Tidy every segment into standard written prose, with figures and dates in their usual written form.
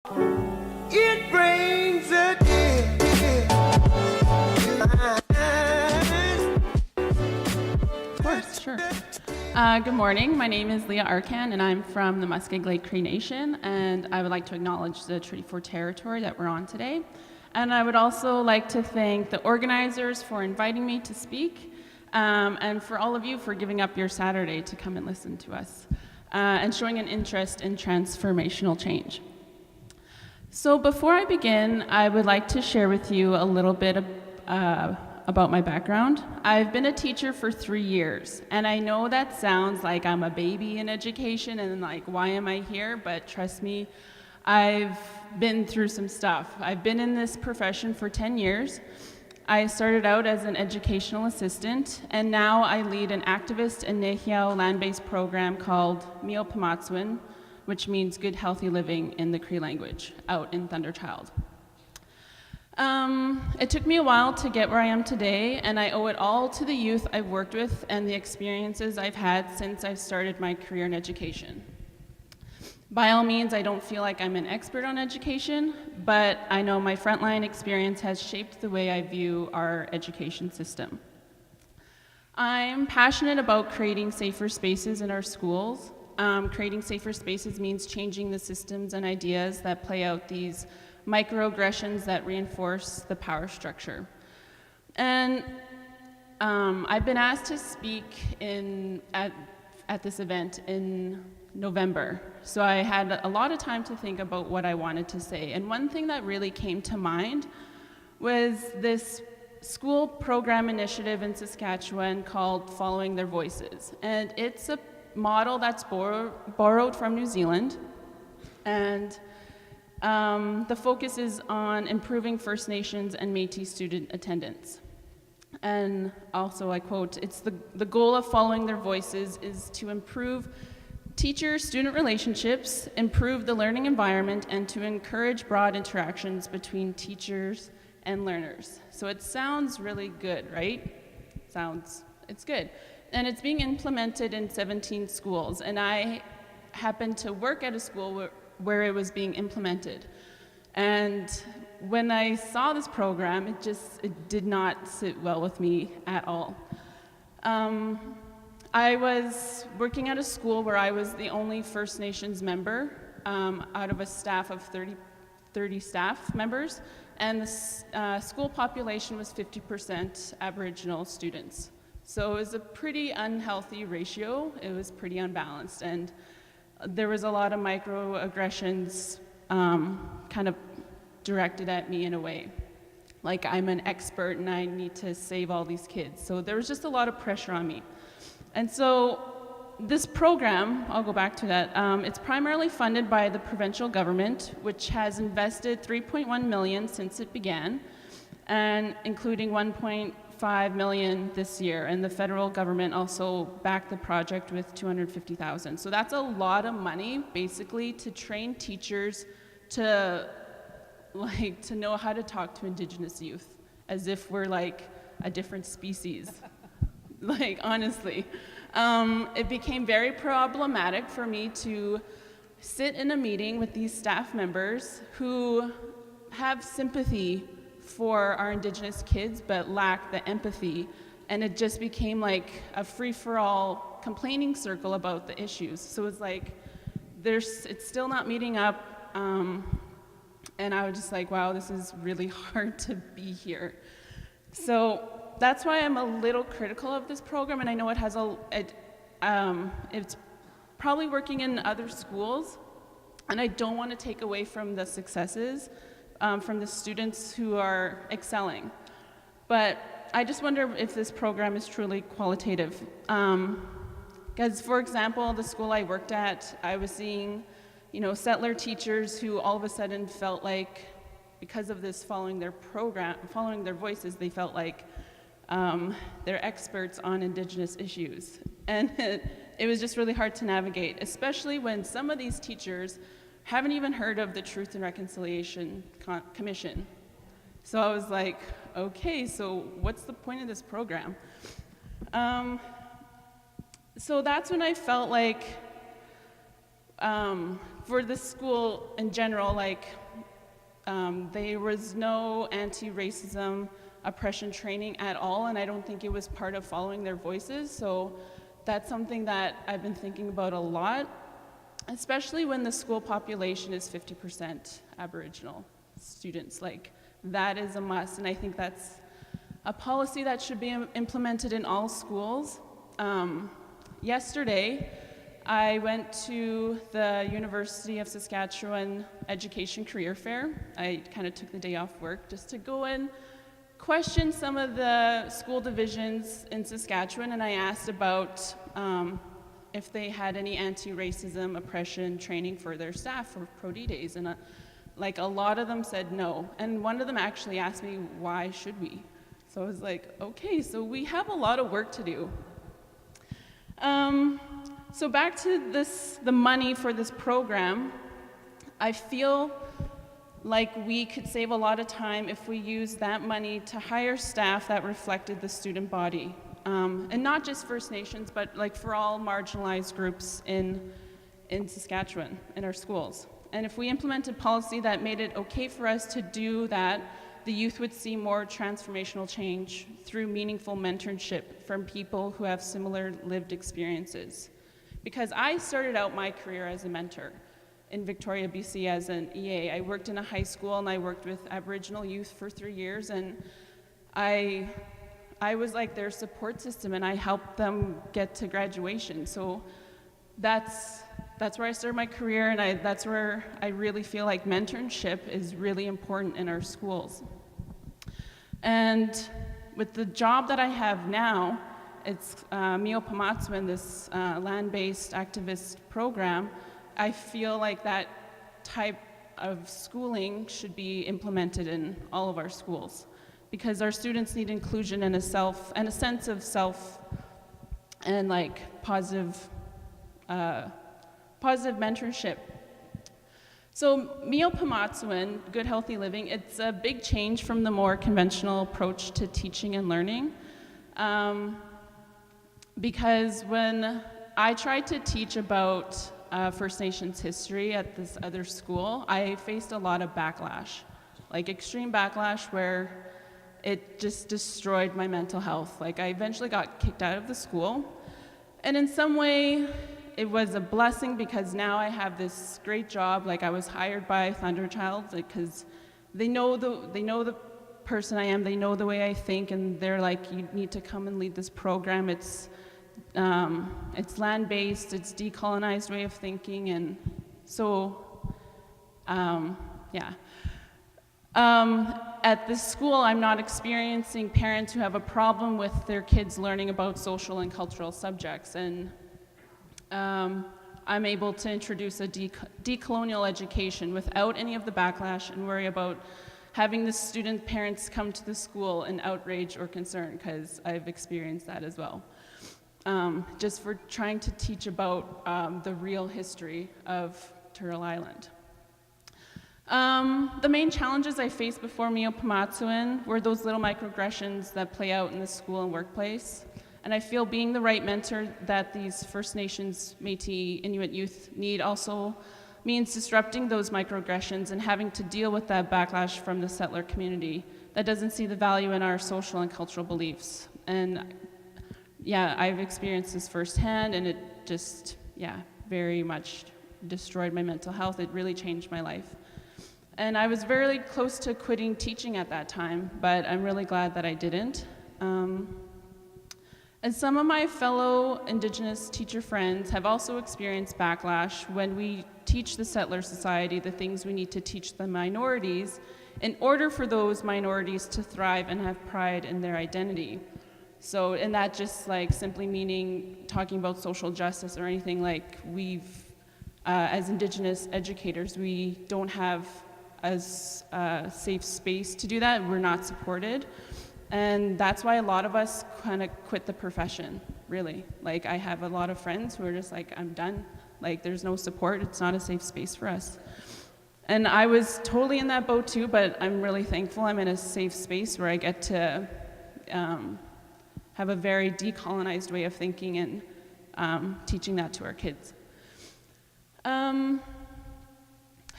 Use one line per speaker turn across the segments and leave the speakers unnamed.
It brings a tear to my eyes.
Of course, sure. Good morning. My name is Leah Arcand, and I'm from the Muskeg Lake Cree Nation, and I would like to acknowledge the Treaty 4 territory that we're on today. And I would also like to thank the organizers for inviting me to speak, and for all of you for giving up your Saturday to come and listen to us, and showing an interest in transformational change. So before I begin, I would like to share with you a little bit about my background. I've been a teacher for 3 years, and I know that sounds like I'm a baby in education and like, why am I here? But trust me, I've been through some stuff. I've been in this profession for 10 years. I started out as an educational assistant, and now I lead an activist and Nehiyaw land-based program called Mio Pamatswin, which means good, healthy living in the Cree language, out in Thunderchild. It took me a while to get where I am today, and I owe it all to the youth I've worked with and the experiences I've had since I've started my career in education. By all means, I don't feel like I'm an expert on education, but I know my frontline experience has shaped the way I view our education system. I'm passionate about creating safer spaces in our schools. Creating safer spaces means changing the systems and ideas that play out these microaggressions that reinforce the power structure. And I've been asked to speak at this event in November. So I had a lot of time to think about what I wanted to say. And one thing that really came to mind was this school program initiative in Saskatchewan called Following Their Voices. And it's a model that's borrowed from New Zealand. And the focus is on improving First Nations and Metis student attendance. And also, I quote, "It's the goal of Following Their Voices is to improve teacher-student relationships, improve the learning environment, and to encourage broad interactions between teachers and learners." So it sounds really good, right? It's good. And it's being implemented in 17 schools. And I happened to work at a school where it was being implemented. And when I saw this program, it did not sit well with me at all. I was working at a school where I was the only First Nations member out of a staff of 30 staff members, and the school population was 50% Aboriginal students. So it was a pretty unhealthy ratio. It was pretty unbalanced, and there was a lot of microaggressions kind of directed at me in a way. Like I'm an expert and I need to save all these kids. So there was just a lot of pressure on me. And so this program, I'll go back to that, it's primarily funded by the provincial government, which has invested $3.1 million since it began, and including $1.5 million this year. And the federal government also backed the project with $250,000. So that's a lot of money, basically, to train teachers to know how to talk to Indigenous youth, as if we're like a different species. Like, honestly. It became very problematic for me to sit in a meeting with these staff members who have sympathy for our Indigenous kids but lack the empathy, and it just became like a free-for-all complaining circle about the issues. So it's like it's still not meeting up, and I was just like, wow, this is really hard to be here. So that's why I'm a little critical of this program, and I know it has it's probably working in other schools, and I don't want to take away from the successes from the students who are excelling. But I just wonder if this program is truly qualitative. Because, for example, the school I worked at, I was seeing, settler teachers who all of a sudden felt like, because of this following their voices, they felt like they're experts on Indigenous issues. And it was just really hard to navigate, especially when some of these teachers haven't even heard of the Truth and Reconciliation Commission. So I was like, okay, so what's the point of this program? So that's when I felt like for the school in general, like, there was no anti-racism oppression training at all, and I don't think it was part of following their voices. So that's something that I've been thinking about a lot, especially when the school population is 50% Aboriginal students. Like, that is a must, and I think that's a policy that should be implemented in all schools. Yesterday, I went to the University of Saskatchewan Education Career Fair. I kind of took the day off work just to go and question some of the school divisions in Saskatchewan, and I asked about if they had any anti-racism oppression training for their staff for Pro D days, and like a lot of them said no. And one of them actually asked me, why should we? So I was like, okay, so we have a lot of work to do. So back to the money for this program, I feel like we could save a lot of time if we use that money to hire staff that reflected the student body. And not just First Nations, but like for all marginalized groups in Saskatchewan, in our schools. And if we implemented policy that made it okay for us to do that, the youth would see more transformational change through meaningful mentorship from people who have similar lived experiences. Because I started out my career as a mentor in Victoria, BC as an EA. I worked in a high school and I worked with Aboriginal youth for 3 years, and I was like their support system, and I helped them get to graduation. So that's where I started my career, and that's where I really feel like mentorship is really important in our schools. And with the job that I have now, it's Mio Pamatswin, this land-based activist program. I feel like that type of schooling should be implemented in all of our schools, because our students need inclusion and a sense of self and like positive mentorship. So Mio Pamatswin, Good Healthy Living, it's a big change from the more conventional approach to teaching and learning. Because when I tried to teach about First Nations history at this other school, I faced a lot of backlash, like extreme backlash where it just destroyed my mental health. Like I eventually got kicked out of the school. And in some way, it was a blessing because now I have this great job. Like I was hired by Thunderchild because they know the person I am, they know the way I think, and they're like, you need to come and lead this program. It's land-based, it's decolonized way of thinking, and so, yeah. At this school, I'm not experiencing parents who have a problem with their kids learning about social and cultural subjects, and I'm able to introduce a decolonial education without any of the backlash and worry about having the student parents come to the school in outrage or concern, because I've experienced that as well. Just for trying to teach about the real history of Turtle Island. The main challenges I faced before Mio Pamatswin were those little microaggressions that play out in the school and workplace. And I feel being the right mentor that these First Nations, Métis, Inuit youth need also means disrupting those microaggressions and having to deal with that backlash from the settler community that doesn't see the value in our social and cultural beliefs. And yeah, I've experienced this firsthand, and it just, yeah, very much destroyed my mental health. It really changed my life. And I was very close to quitting teaching at that time, but I'm really glad that I didn't. And some of my fellow Indigenous teacher friends have also experienced backlash when we teach the settler society the things we need to teach the minorities in order for those minorities to thrive and have pride in their identity. So, and that just like simply meaning talking about social justice or anything, like we've, as Indigenous educators, we don't have as safe space to do that. We're not supported. And that's why a lot of us kind of quit the profession, really. Like I have a lot of friends who are just like, I'm done. Like there's no support, it's not a safe space for us. And I was totally in that boat too, but I'm really thankful I'm in a safe space where I get to have a very decolonized way of thinking and teaching that to our kids.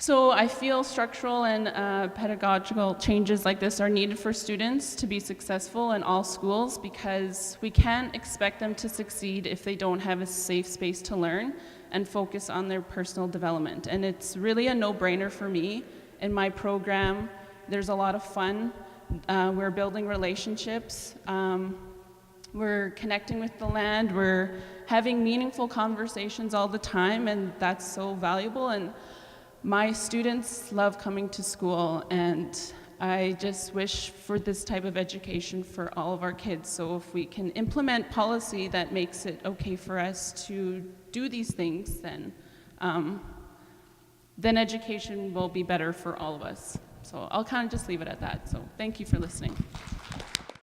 So I feel structural and pedagogical changes like this are needed for students to be successful in all schools, because we can't expect them to succeed if they don't have a safe space to learn and focus on their personal development. And it's really a no-brainer for me. In my program, there's a lot of fun. We're building relationships. We're connecting with the land. We're having meaningful conversations all the time, and that's so valuable. And my students love coming to school, and I just wish for this type of education for all of our kids. So if we can implement policy that makes it okay for us to do these things, then education will be better for all of us. So I'll kind of just leave it at that. So thank you for listening.